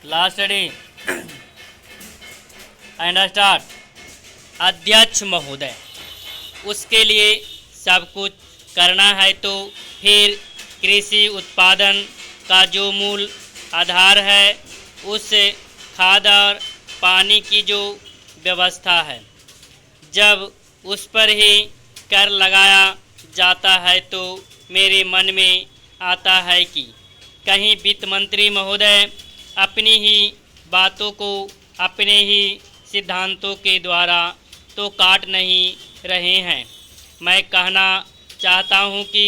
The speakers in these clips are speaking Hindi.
Last day and start. अध्यक्ष महोदय, उसके लिए सब कुछ करना है तो फिर कृषि उत्पादन का जो मूल आधार है उस खाद और पानी की जो व्यवस्था है, जब उस पर ही कर लगाया जाता है तो मेरे मन में आता है कि कहीं वित्त मंत्री महोदय अपनी ही बातों को अपने ही सिद्धांतों के द्वारा तो काट नहीं रहे हैं। मैं कहना चाहता हूँ कि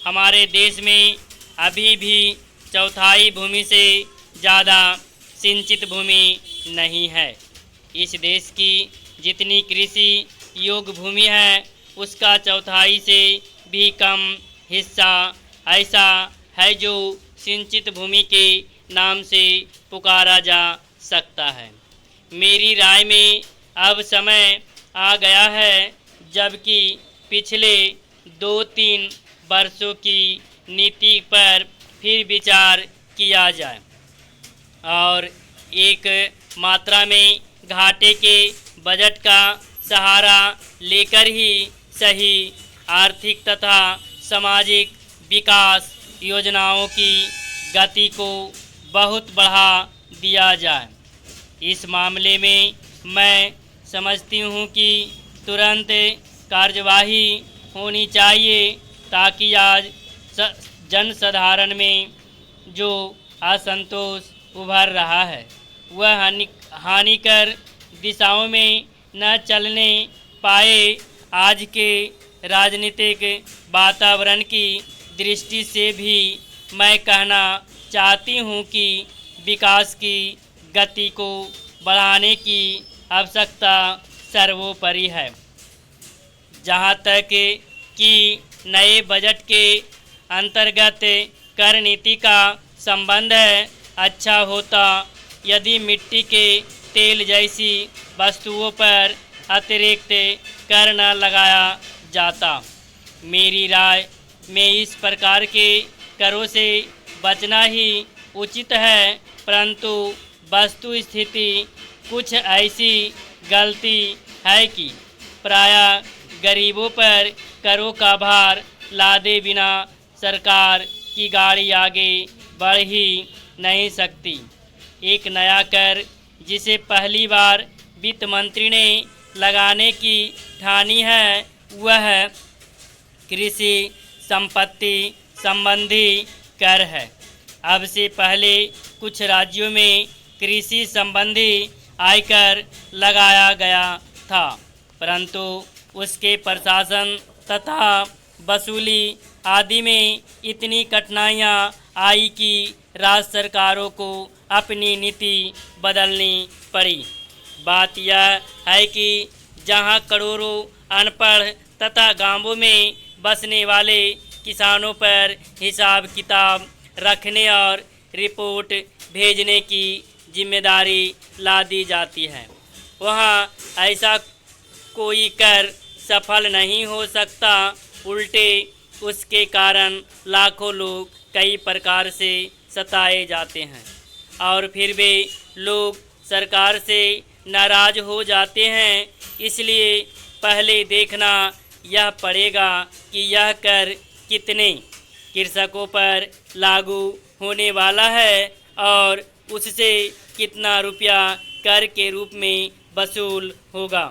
हमारे देश में अभी भी चौथाई भूमि से ज़्यादा सिंचित भूमि नहीं है। इस देश की जितनी कृषि योग्य भूमि है उसका चौथाई से भी कम हिस्सा ऐसा है जो सिंचित भूमि के नाम से पुकारा जा सकता है। मेरी राय में अब समय आ गया है जबकि पिछले 2-3 वर्षों की नीति पर फिर विचार किया जाए और एक मात्रा में घाटे के बजट का सहारा लेकर ही सही आर्थिक तथा सामाजिक विकास योजनाओं की गति को बहुत बढ़ा दिया जाए। इस मामले में मैं समझती हूँ कि तुरंत कार्यवाही होनी चाहिए ताकि आज जनसाधारण में जो असंतोष उभर रहा है वह हानिकर दिशाओं में न चलने पाए। आज के राजनीतिक वातावरण की दृष्टि से भी मैं कहना चाहती हूँ कि विकास की गति को बढ़ाने की आवश्यकता सर्वोपरि है। जहाँ तक कि नए बजट के अंतर्गत कर नीति का संबंध है, अच्छा होता यदि मिट्टी के तेल जैसी वस्तुओं पर अतिरिक्त कर न लगाया जाता। मेरी राय में इस प्रकार के करों से बचना ही उचित है, परंतु वस्तु स्थिति कुछ ऐसी गलती है कि प्रायः गरीबों पर करों का भार लादे बिना सरकार की गाड़ी आगे बढ़ ही नहीं सकती। एक नया कर जिसे पहली बार वित्त मंत्री ने लगाने की ठानी है वह कृषि संपत्ति संबंधी कर है। अब से पहले कुछ राज्यों में कृषि संबंधी आयकर लगाया गया था, परंतु उसके प्रशासन तथा वसूली आदि में इतनी कठिनाइयाँ आई कि राज्य सरकारों को अपनी नीति बदलनी पड़ी। बात यह है कि जहां करोड़ों अनपढ़ तथा गांवों में बसने वाले किसानों पर हिसाब किताब रखने और रिपोर्ट भेजने की जिम्मेदारी ला दी जाती है, वहां ऐसा कोई कर सफल नहीं हो सकता। उल्टे उसके कारण लाखों लोग कई प्रकार से सताए जाते हैं और फिर वे लोग सरकार से नाराज़ हो जाते हैं। इसलिए पहले देखना यह पड़ेगा कि यह कर कितने कृषकों पर लागू होने वाला है और उससे कितना रुपया कर के रूप में वसूल होगा।